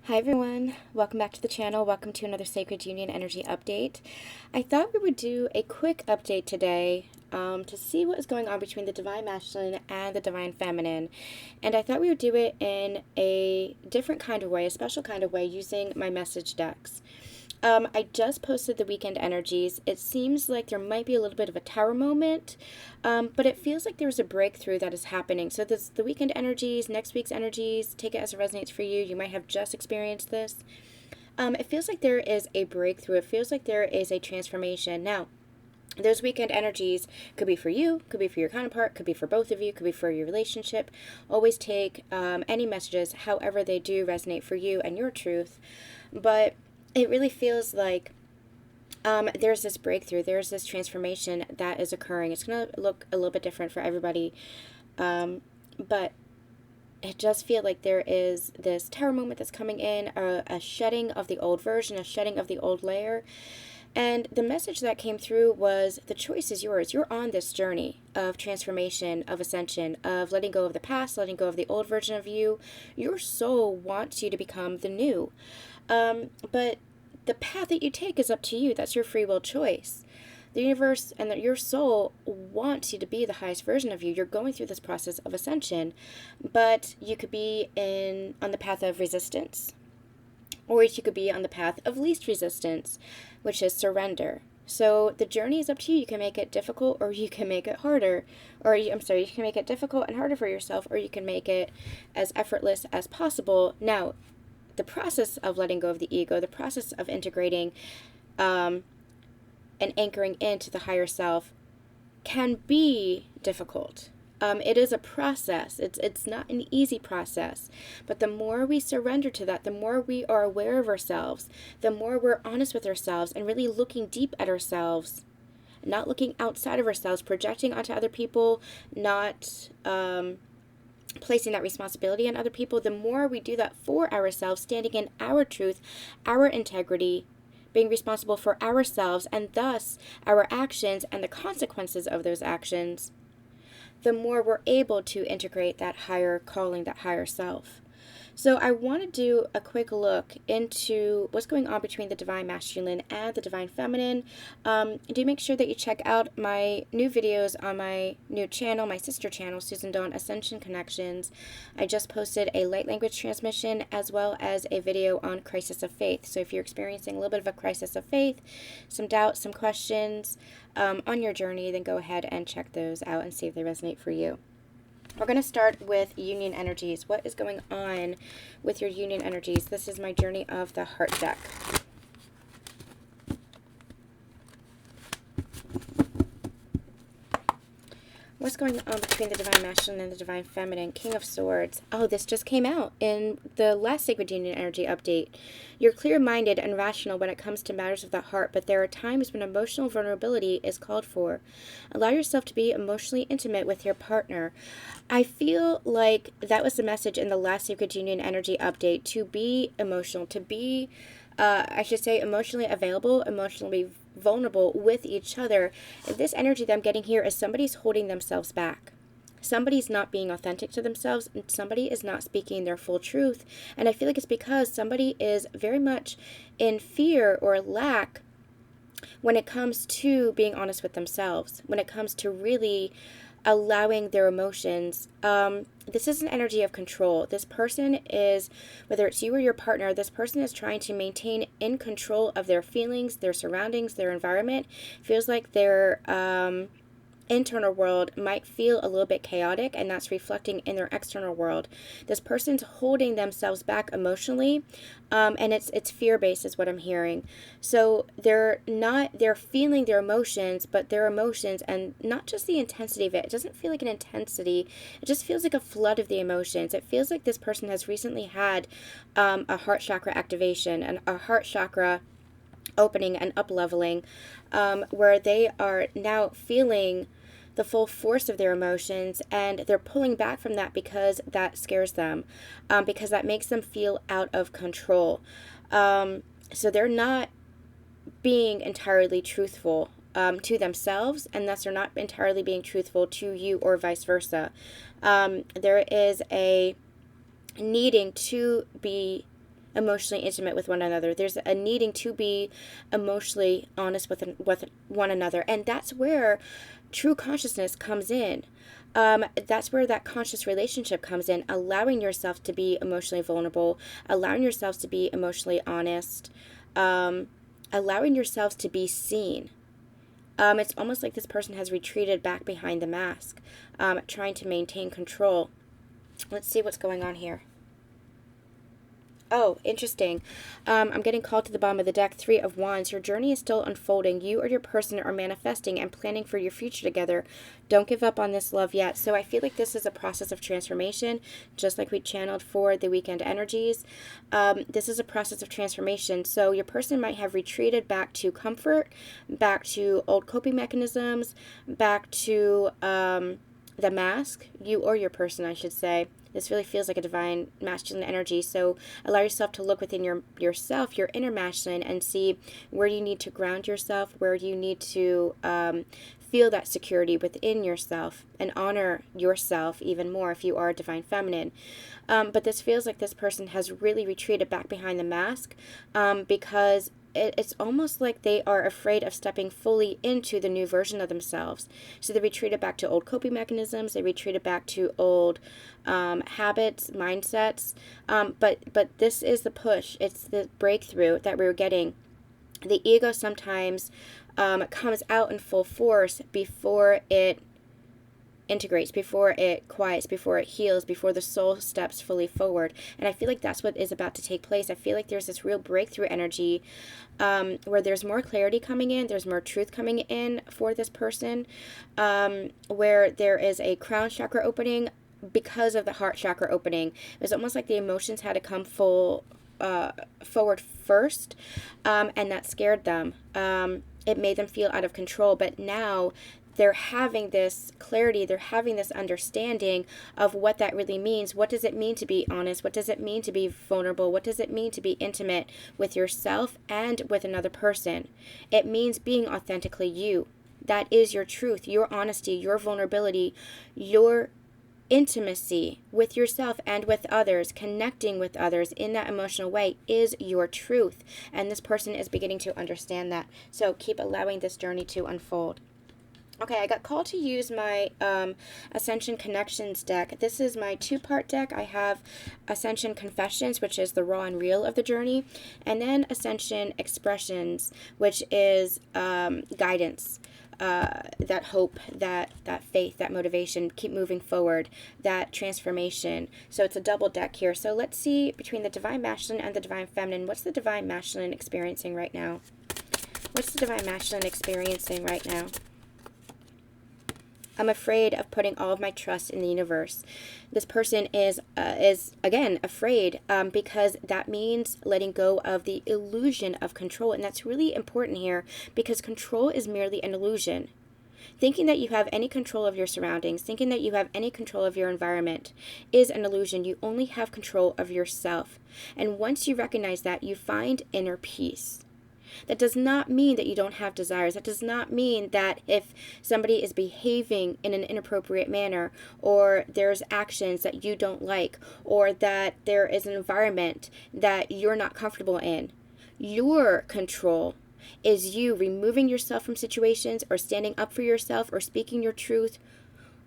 Hi everyone, welcome back to the channel. Welcome to another Sacred Union Energy update. I thought we would do a quick update today to see what is going on between the Divine Masculine and the Divine Feminine. And I thought we would do it in a different kind of way, a special kind of way, using my message decks. I just posted the weekend energies. It seems like there might be a little bit of a tower moment, but it feels like there's a breakthrough that is happening. So this, the weekend energies, next week's energies, take it as it resonates for you. You might have just experienced this. It feels like there is a breakthrough. It feels like there is a transformation. Now, those weekend energies could be for you, could be for your counterpart, could be for both of you, could be for your relationship. Always take any messages, however they do resonate for you and your truth. But it really feels like there's this breakthrough, there's this transformation that is occurring. It's going to look a little bit different for everybody, but it does feel like there is this tower moment that's coming in, a shedding of the old version, a shedding of the old layer. And the message that came through was the choice is yours. You're on this journey of transformation, of ascension, of letting go of the past, letting go of the old version of you. Your soul wants you to become the new. But the path that you take is up to you. That's your free will choice. The universe and your soul wants you to be the highest version of you. You're going through this process of ascension, but you could be on the path of resistance, or you could be on the path of least resistance, which is surrender. So the journey is up to you. You can make it difficult, or you can make it harder. You can make it difficult and harder for yourself, or you can make it as effortless as possible. Now, the process of letting go of the ego, the process of integrating and anchoring into the higher self can be difficult. It is a process. It's not an easy process. But the more we surrender to that, the more we are aware of ourselves, the more we're honest with ourselves and really looking deep at ourselves, not looking outside of ourselves, projecting onto other people, not placing that responsibility on other people. The more we do that for ourselves, standing in our truth, our integrity, being responsible for ourselves and thus our actions and the consequences of those actions, the more we're able to integrate that higher calling, that higher self. So I want to do a quick look into what's going on between the Divine Masculine and the Divine Feminine. Do make sure that you check out my new videos on my new channel, my sister channel, Susan Dawn Ascension Connections. I just posted a light language transmission as well as a video on crisis of faith. So if you're experiencing a little bit of a crisis of faith, some doubts, some questions on your journey, then go ahead and check those out and see if they resonate for you. We're going to start with union energies. What is going on with your union energies? This is my journey of the heart deck. What's going on between the Divine Masculine and the Divine Feminine? King of Swords. Oh, this just came out in the last Sacred Union Energy update. You're clear-minded and rational when it comes to matters of the heart, but there are times when emotional vulnerability is called for. Allow yourself to be emotionally intimate with your partner. I feel like that was the message in the last Sacred Union Energy update, to be emotional, to be emotionally available, emotionally vulnerable with each other. And this energy that I'm getting here is somebody's holding themselves back. Somebody's not being authentic to themselves, and somebody is not speaking their full truth. And I feel like it's because somebody is very much in fear or lack when it comes to being honest with themselves, when it comes to really allowing their emotions. This is an energy of control. This person is, whether it's you or your partner, this person is trying to maintain in control of their feelings, their surroundings, their environment. Feels like their internal world might feel a little bit chaotic, and that's reflecting in their external world. This person's holding themselves back emotionally, and it's fear-based is what I'm hearing. So they're feeling their emotions, but their emotions, and not just the intensity of it. It doesn't feel like an intensity. It just feels like a flood of the emotions. It feels like this person has recently had a heart chakra activation and a heart chakra opening and up-leveling, where they are now feeling the full force of their emotions, and they're pulling back from that because that scares them, because that makes them feel out of control. So they're not being entirely truthful to themselves, and thus they're not entirely being truthful to you, or vice versa. There is a needing to be emotionally intimate with one another. There's a needing to be emotionally honest with one another. And that's where true consciousness comes in. That's where that conscious relationship comes in, allowing yourself to be emotionally vulnerable, allowing yourselves to be emotionally honest, allowing yourselves to be seen. It's almost like this person has retreated back behind the mask, trying to maintain control. Let's see what's going on here. Oh, interesting. I'm getting called to the bottom of the deck. 3 of Wands. Your journey is still unfolding. You or your person are manifesting and planning for your future together. Don't give up on this love yet. So I feel like this is a process of transformation, just like we channeled for the weekend energies. This is a process of transformation. So your person might have retreated back to comfort, back to old coping mechanisms, back to the mask. You or your person, I should say. This really feels like a divine masculine energy. So allow yourself to look within yourself, your inner masculine, and see where you need to ground yourself, where you need to feel that security within yourself and honor yourself even more if you are a divine feminine. But this feels like this person has really retreated back behind the mask because it's almost like they are afraid of stepping fully into the new version of themselves. So they retreated back to old coping mechanisms. They retreated back to old habits, mindsets. But this is the push. It's the breakthrough that we're getting. The ego sometimes comes out in full force before it integrates, before it quiets, before it heals, before the soul steps fully forward. And I feel like that's what is about to take place. I feel like there's this real breakthrough energy where there's more clarity coming in, there's more truth coming in for this person, where there is a crown chakra opening because of the heart chakra opening. It was almost like the emotions had to come forward first, and that scared them. It made them feel out of control, but now they're having this clarity, they're having this understanding of what that really means. What does it mean to be honest? What does it mean to be vulnerable? What does it mean to be intimate with yourself and with another person? It means being authentically you. That is your truth, your honesty, your vulnerability, your intimacy with yourself and with others, connecting with others in that emotional way is your truth. And this person is beginning to understand that. So keep allowing this journey to unfold. Okay, I got called to use my Ascension Connections deck. This is my 2-part deck. I have Ascension Confessions, which is the raw and real of the journey, and then Ascension Expressions, which is guidance, that hope, that faith, that motivation, keep moving forward, that transformation. So it's a double deck here. So let's see between the Divine Masculine and the Divine Feminine. What's the Divine Masculine experiencing right now? What's the Divine Masculine experiencing right now? I'm afraid of putting all of my trust in the universe. This person is again afraid because that means letting go of the illusion of control, and that's really important here because control is merely an illusion. Thinking that you have any control of your surroundings, thinking that you have any control of your environment is an illusion. You only have control of yourself. And once you recognize that, you find inner peace. That does not mean that you don't have desires. That does not mean that if somebody is behaving in an inappropriate manner, or there's actions that you don't like, or that there is an environment that you're not comfortable in. Your control is you removing yourself from situations, or standing up for yourself, or speaking your truth,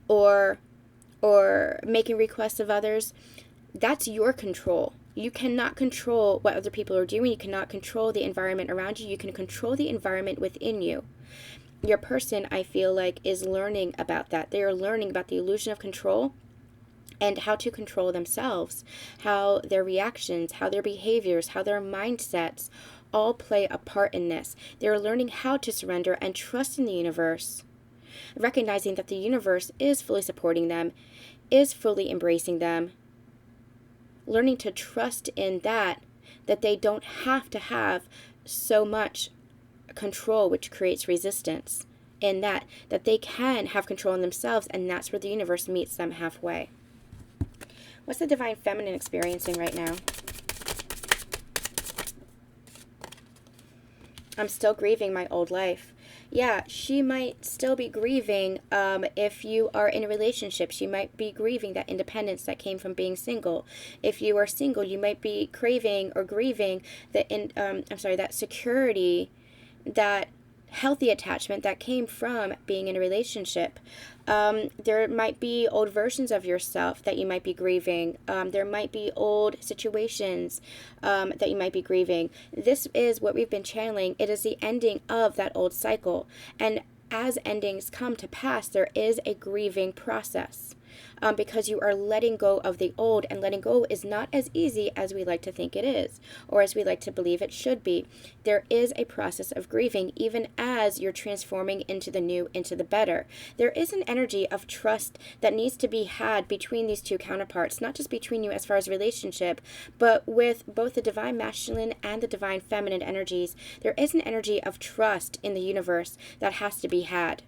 or making requests of others. That's your control. You cannot control what other people are doing. You cannot control the environment around you. You can control the environment within you. Your person, I feel like, is learning about that. They are learning about the illusion of control and how to control themselves, how their reactions, how their behaviors, how their mindsets all play a part in this. They are learning how to surrender and trust in the universe, recognizing that the universe is fully supporting them, is fully embracing them, learning to trust in that they don't have to have so much control, which creates resistance, in that they can have control in themselves, and that's where the universe meets them halfway. What's the Divine Feminine experiencing right now? I'm still grieving my old life. Yeah, she might still be grieving if you are in a relationship. She might be grieving that independence that came from being single. If you are single, you might be craving or grieving that security, that healthy attachment that came from being in a relationship. There might be old versions of yourself that you might be grieving. There might be old situations that you might be grieving. This is what we've been channeling. It is the ending of that old cycle. And as endings come to pass, there is a grieving process. Because you are letting go of the old, and letting go is not as easy as we like to think it is, or as we like to believe it should be. There is a process of grieving, even as you're transforming into the new, into the better. There is an energy of trust that needs to be had between these two counterparts, not just between you as far as relationship, but with both the divine masculine and the divine feminine energies. There is an energy of trust in the universe that has to be had.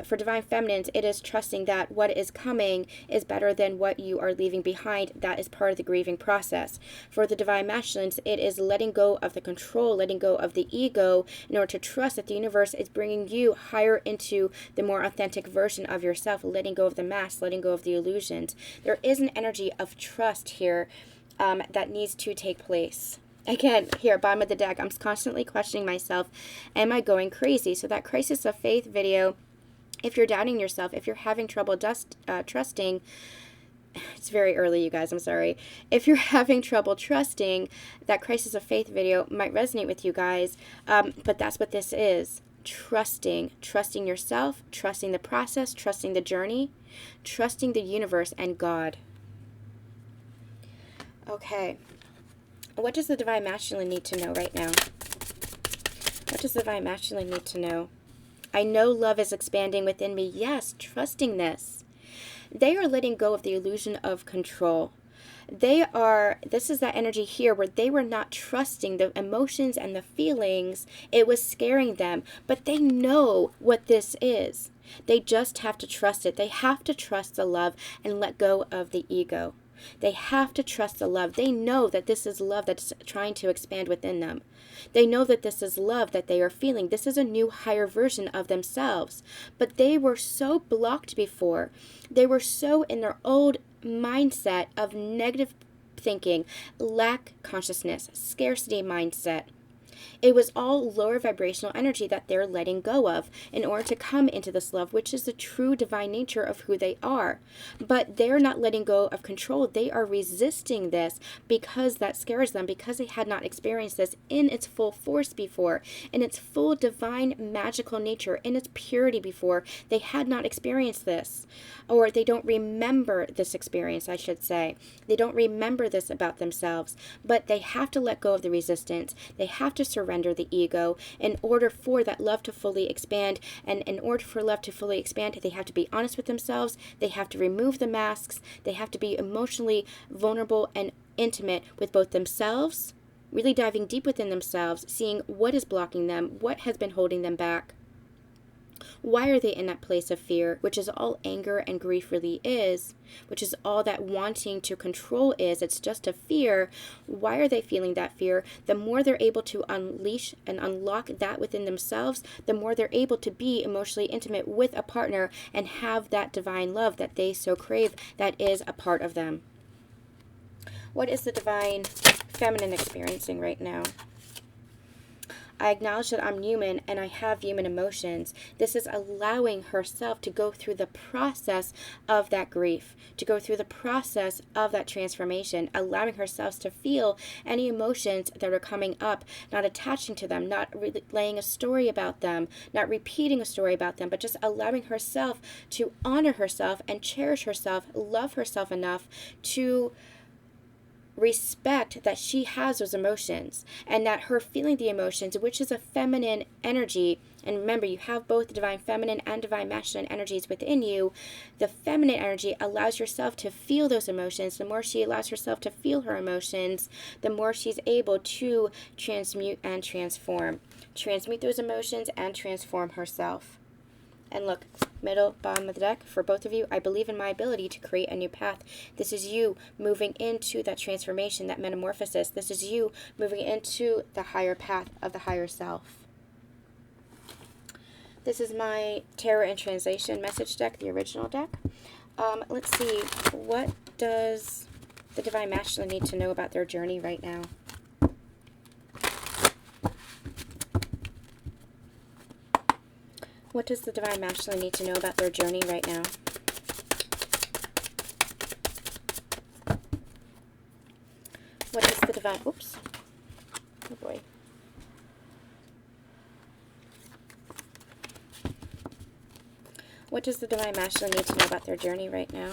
For divine feminines, it is trusting that what is coming is better than what you are leaving behind. That is part of the grieving process. For the divine masculines, it is letting go of the control, letting go of the ego, in order to trust that the universe is bringing you higher into the more authentic version of yourself, letting go of the mask, letting go of the illusions. There is an energy of trust here that needs to take place. Again, here, bottom of the deck, I'm constantly questioning myself. Am I going crazy? So that crisis of faith video, if you're doubting yourself, if you're having trouble trusting, it's very early, you guys, I'm sorry. If you're having trouble trusting, that crisis of faith video might resonate with you guys, but that's what this is. Trusting yourself, trusting the process, trusting the journey, trusting the universe and God. Okay. What does the divine masculine need to know right now? What does the divine masculine need to know? I know love is expanding within me. Yes, trusting this. They are letting go of the illusion of control. This is that energy here where they were not trusting the emotions and the feelings. It was scaring them, but they know what this is. They just have to trust it. They have to trust the love and let go of the ego. They have to trust the love. They know that this is love that's trying to expand within them. They know that this is love that they are feeling. This is a new, higher version of themselves. But they were so blocked before. They were so in their old mindset of negative thinking, lack consciousness, scarcity mindset. It was all lower vibrational energy that they're letting go of in order to come into this love, which is the true divine nature of who they are. But they're not letting go of control. They are resisting this because that scares them, because they had not experienced this in its full force before, in its full divine magical nature, in its purity before. They had not experienced this, or they don't remember this experience, I should say. They don't remember this about themselves, but they have to let go of the resistance. They have to surrender the ego in order for that love to fully expand. And in order for love to fully expand, they have to be honest with themselves. They have to remove the masks. They have to be emotionally vulnerable and intimate with both themselves, really diving deep within themselves, seeing what is blocking them, what has been holding them back. Why are they in that place of fear, which is all anger and grief really is, which is all that wanting to control is? It's just a fear. Why are they feeling that fear? The more they're able to unleash and unlock that within themselves, the more they're able to be emotionally intimate with a partner and have that divine love that they so crave that is a part of them. What is the divine feminine experiencing right now? I acknowledge that I'm human and I have human emotions. This is allowing herself to go through the process of that grief, to go through the process of that transformation, allowing herself to feel any emotions that are coming up, not attaching to them, not laying a story about them, not repeating a story about them, but just allowing herself to honor herself and cherish herself, love herself enough to respect that she has those emotions, and that her feeling the emotions, which is a feminine energy, and remember, you have both the divine feminine and divine masculine energies within you. The feminine energy allows yourself to feel those emotions. The more she allows herself to feel her emotions, the more she's able to transmute and transform. Transmute those emotions and transform herself. And look, middle, bottom of the deck, for both of you, I believe in my ability to create a new path. This is you moving into that transformation, that metamorphosis. This is you moving into the higher path of the higher self. This is my Tarot in Translation message deck, the original deck. Let's see, what does the Divine Masculine need to know about their journey right now? What does the Divine Masculine need to know about their journey right now? What does the Divine... Oops. Oh boy. What does the Divine Masculine need to know about their journey right now?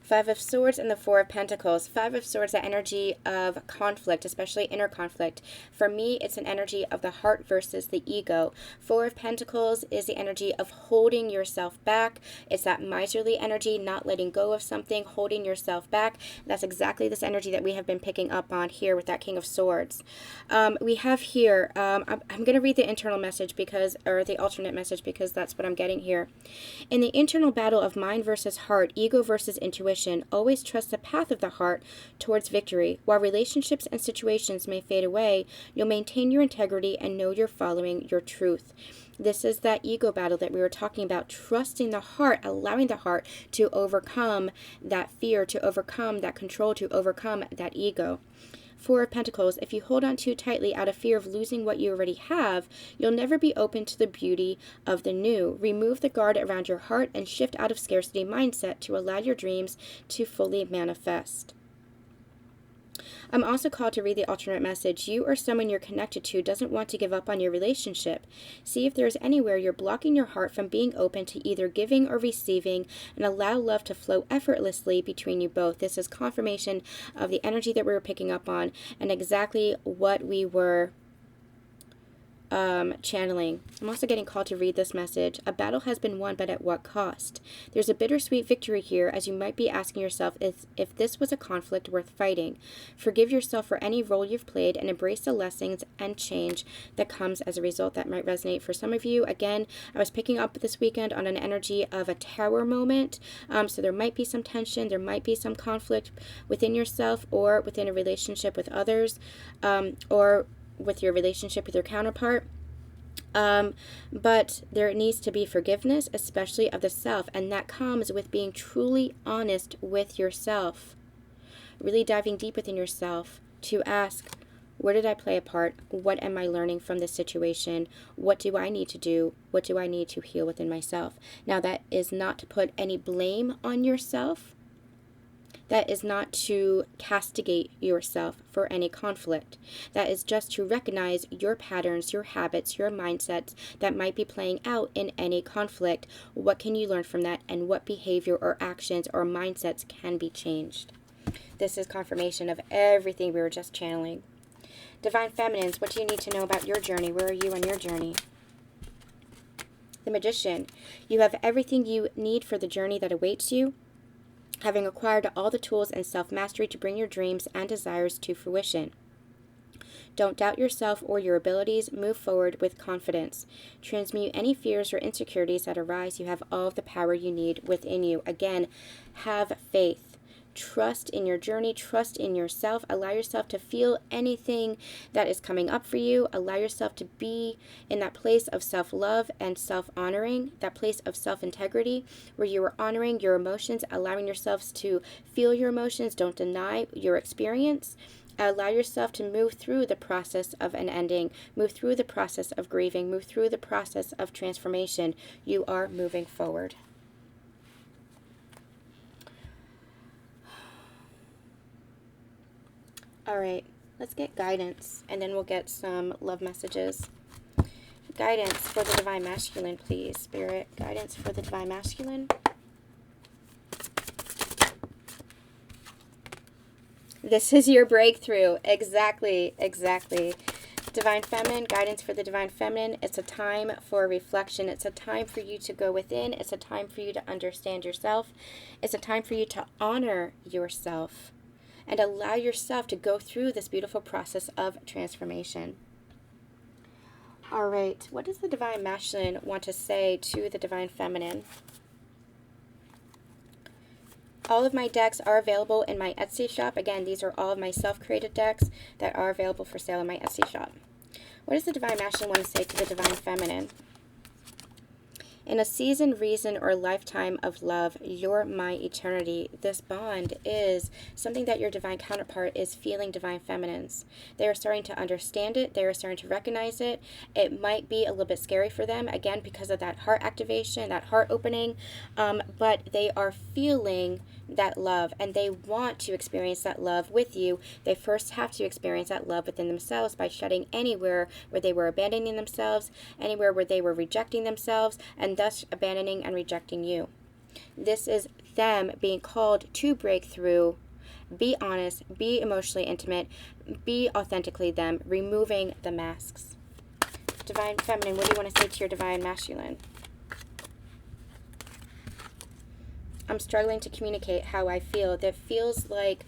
Five of Swords and the Four of Pentacles. Five of Swords, the energy of conflict, especially inner conflict. For me, it's an energy of the heart versus the ego. Four of Pentacles is the energy of holding yourself back. It's that miserly energy, not letting go of something, holding yourself back. That's exactly this energy that we have been picking up on here with that King of Swords. We have here, I'm going to read the internal message because, or the alternate message, because that's what I'm getting here. In the internal battle of mind versus heart, ego versus intuition, always trust the path of the heart towards victory. While relationships and situations may fade away, you'll maintain your integrity and know you're following your truth. This is that ego battle that we were talking about, trusting the heart, allowing the heart to overcome that fear, to overcome that control, to overcome that ego. Four of Pentacles, if you hold on too tightly out of fear of losing what you already have, you'll never be open to the beauty of the new. Remove the guard around your heart and shift out of scarcity mindset to allow your dreams to fully manifest. I'm also called to read the alternate message. You or someone you're connected to doesn't want to give up on your relationship. See if there's anywhere you're blocking your heart from being open to either giving or receiving, and allow love to flow effortlessly between you both. This is confirmation of the energy that we were picking up on and exactly what we were channeling. I'm also getting called to read this message. A battle has been won, but at what cost? There's a bittersweet victory here, as you might be asking yourself if this was a conflict worth fighting. Forgive yourself for any role you've played and embrace the lessons and change that comes as a result. That might resonate for some of you. Again, I was picking up this weekend on an energy of a tower moment, so there might be some tension, there might be some conflict within yourself or within a relationship with others, or with your relationship with your counterpart. But there needs to be forgiveness, especially of the self, and that comes with being truly honest with yourself. Really diving deep within yourself to ask, where did I play a part? What am I learning from this situation? What do I need to do? What do I need to heal within myself? Now, that is not to put any blame on yourself. That is not to castigate yourself for any conflict. That is just to recognize your patterns, your habits, your mindsets that might be playing out in any conflict. What can you learn from that, and what behavior or actions or mindsets can be changed? This is confirmation of everything we were just channeling. Divine Feminines, what do you need to know about your journey? Where are you on your journey? The Magician, you have everything you need for the journey that awaits you, having acquired all the tools and self-mastery to bring your dreams and desires to fruition. Don't doubt yourself or your abilities. Move forward with confidence. Transmute any fears or insecurities that arise. You have all of the power you need within you. Again, have faith. Trust in your journey. Trust in yourself. Allow yourself to feel anything that is coming up for you. Allow yourself to be in that place of self-love and self-honoring, that place of self-integrity where you are honoring your emotions, allowing yourselves to feel your emotions. Don't deny your experience. Allow yourself to move through the process of an ending, move through the process of grieving, move through the process of transformation. You are moving forward. All right, let's get guidance, and then we'll get some love messages. Guidance for the Divine Masculine, please. Spirit, guidance for the Divine Masculine. This is your breakthrough. Exactly, exactly. Divine Feminine, guidance for the Divine Feminine. It's a time for reflection. It's a time for you to go within. It's a time for you to understand yourself. It's a time for you to honor yourself and allow yourself to go through this beautiful process of transformation. All right, what does the Divine Masculine want to say to the Divine Feminine? All of my decks are available in my Etsy shop. Again, these are all of my self-created decks that are available for sale in my Etsy shop. What does the Divine Masculine want to say to the Divine Feminine? In a season, reason, or lifetime of love, you're my eternity. This bond is something that your divine counterpart is feeling, Divine Feminines. They are starting to understand it. They are starting to recognize it. It might be a little bit scary for them, again, because of that heart activation, that heart opening, but they are feeling that love, and they want to experience that love with you. They first have to experience that love within themselves by shedding anywhere where they were abandoning themselves, anywhere where they were rejecting themselves, and thus abandoning and rejecting you. This is them being called to break through, be honest, be emotionally intimate, be authentically them, removing the masks. Divine Feminine, what do you want to say to your Divine Masculine? I'm struggling to communicate how I feel. That feels like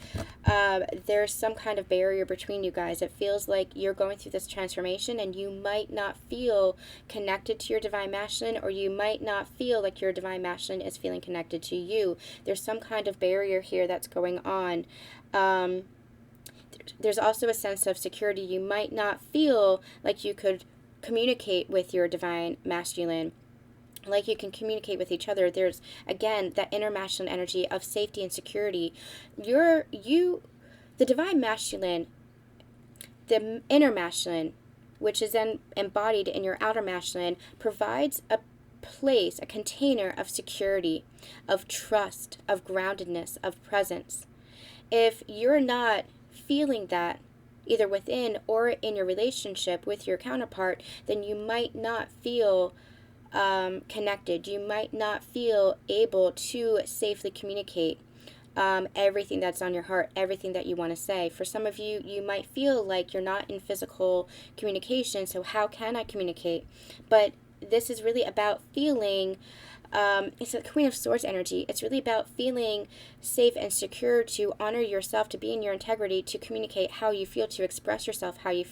there's some kind of barrier between you guys. It feels like you're going through this transformation and you might not feel connected to your Divine Masculine, or you might not feel like your Divine Masculine is feeling connected to you. There's some kind of barrier here that's going on. There's also a sense of security. You might not feel like you could communicate with your Divine Masculine like you can communicate with each other. There's, again, that inner masculine energy of safety and security. The Divine Masculine, the inner masculine, which is then embodied in your outer masculine, provides a place, a container of security, of trust, of groundedness, of presence. If you're not feeling that, either within or in your relationship with your counterpart, then you might not feel connected. You might not feel able to safely communicate everything that's on your heart, everything that you want to say. For some of you, you might feel like you're not in physical communication, so how can I communicate? But this is really about feeling, it's a Queen of Swords energy. It's really about feeling safe and secure to honor yourself, to be in your integrity, to communicate how you feel, to express yourself how you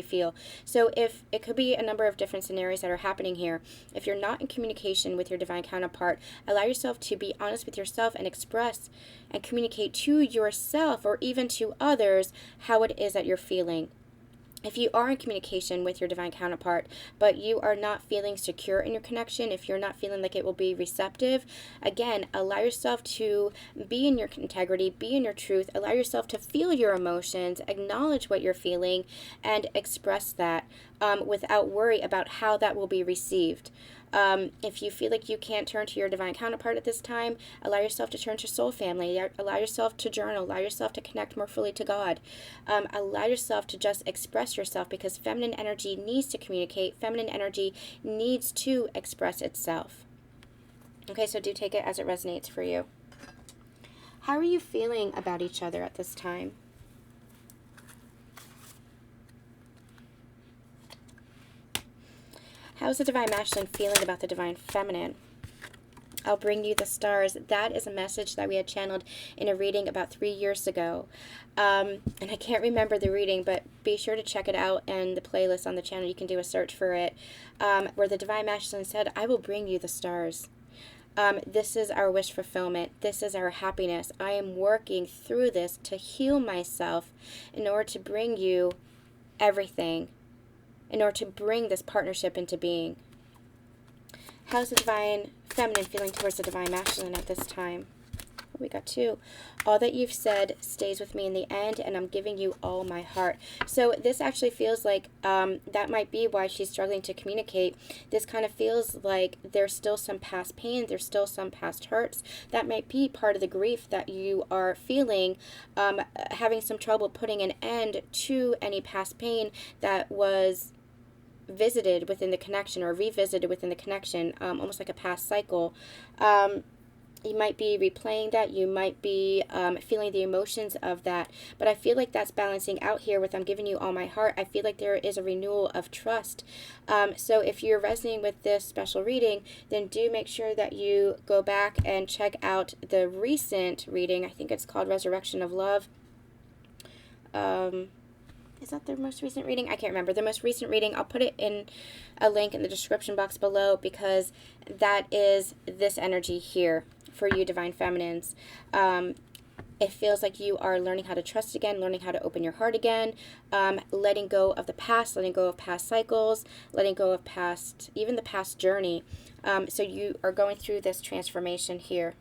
feel. So if it could be a number of different scenarios that are happening here. If you're not in communication with your divine counterpart, allow yourself to be honest with yourself and express and communicate to yourself or even to others how it is that you're feeling. If you are in communication with your divine counterpart, but you are not feeling secure in your connection, if you're not feeling like it will be receptive, again, allow yourself to be in your integrity, be in your truth, allow yourself to feel your emotions, acknowledge what you're feeling, and express that without worry about how that will be received. If you feel like you can't turn to your divine counterpart at this time, allow yourself to turn to soul family, allow yourself to journal, allow yourself to connect more fully to God, allow yourself to just express yourself, because feminine energy needs to communicate, feminine energy needs to express itself. Okay, so do take it as it resonates for you. How are you feeling about each other at this time? How's the Divine Masculine feeling about the Divine Feminine? I'll bring you the stars. That is a message that we had channeled in a reading about 3 years ago. And I can't remember the reading, but be sure to check it out and the playlist on the channel. You can do a search for it, where the Divine Masculine said, I will bring you the stars. This is our wish fulfillment. This is our happiness. I am working through this to heal myself in order to bring you everything, in order to bring this partnership into being. How's the Divine Feminine feeling towards the Divine Masculine at this time? We got 2. All that you've said stays with me in the end, and I'm giving you all my heart. So this actually feels like that might be why she's struggling to communicate. This kind of feels like there's still some past pain, there's still some past hurts. That might be part of the grief that you are feeling, having some trouble putting an end to any past pain that was visited within the connection or revisited within the connection, almost like a past cycle. You might be replaying that, you might be feeling the emotions of that, but I feel like that's balancing out here with I'm giving you all my heart. I feel like there is a renewal of trust. So if you're resonating with this special reading, then do make sure that you go back and check out the recent reading. I think it's called Resurrection of Love. Is that the most recent reading? I can't remember. The most recent reading, I'll put it in a link in the description box below, because that is this energy here for you, Divine Feminines. It feels like you are learning how to trust again, learning how to open your heart again, letting go of the past, letting go of past cycles, letting go of past, even the past journey. So you are going through this transformation here.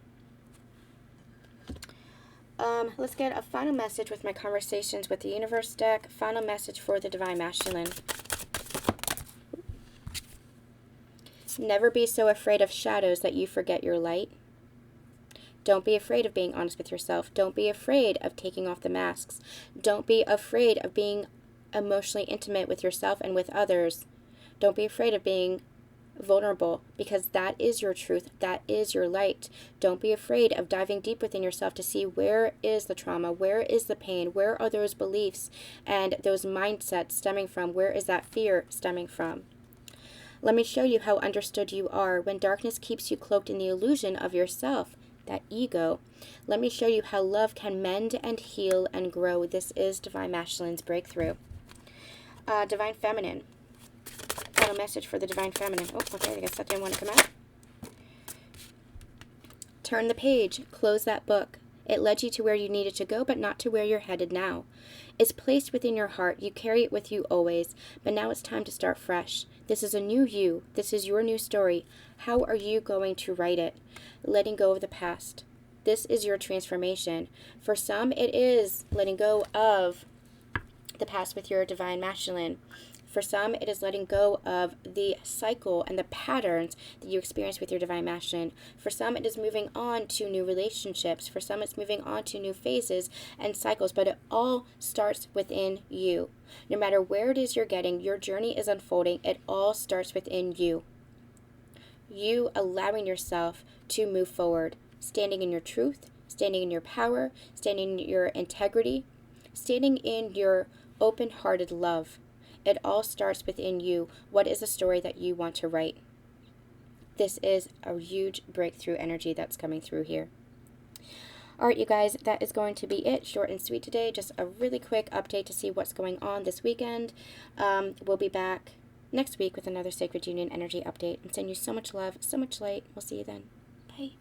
Let's get a final message with my Conversations with the Universe deck. Final message for the Divine Masculine. Never be so afraid of shadows that you forget your light. Don't be afraid of being honest with yourself. Don't be afraid of taking off the masks. Don't be afraid of being emotionally intimate with yourself and with others. Don't be afraid of being vulnerable, because that is your truth. That is your light. Don't be afraid of diving deep within yourself to see where is the trauma, where is the pain, where are those beliefs and those mindsets stemming from, where is that fear stemming from. Let me show you how understood you are when darkness keeps you cloaked in the illusion of yourself, that ego. Let me show you how love can mend and heal and grow. This is Divine Masculine's breakthrough. Divine Feminine. Final message for the Divine Feminine. Oh, okay, I guess that didn't want to come out. Turn the page. Close that book. It led you to where you needed to go, but not to where you're headed now. It's placed within your heart. You carry it with you always, but now it's time to start fresh. This is a new you. This is your new story. How are you going to write it? Letting go of the past. This is your transformation. For some, it is letting go of the past with your Divine Masculine. For some, it is letting go of the cycle and the patterns that you experience with your Divine Masculine. For some, it is moving on to new relationships. For some, it's moving on to new phases and cycles, but it all starts within you. No matter where it is you're getting, your journey is unfolding. It all starts within you. You allowing yourself to move forward, standing in your truth, standing in your power, standing in your integrity, standing in your open-hearted love. It all starts within you. What is the story that you want to write? This is a huge breakthrough energy that's coming through here. All right, you guys, that is going to be it. Short and sweet today. Just a really quick update to see what's going on this weekend. We'll be back next week with another Sacred Union energy update. I'm sending you so much love, so much light. We'll see you then. Bye.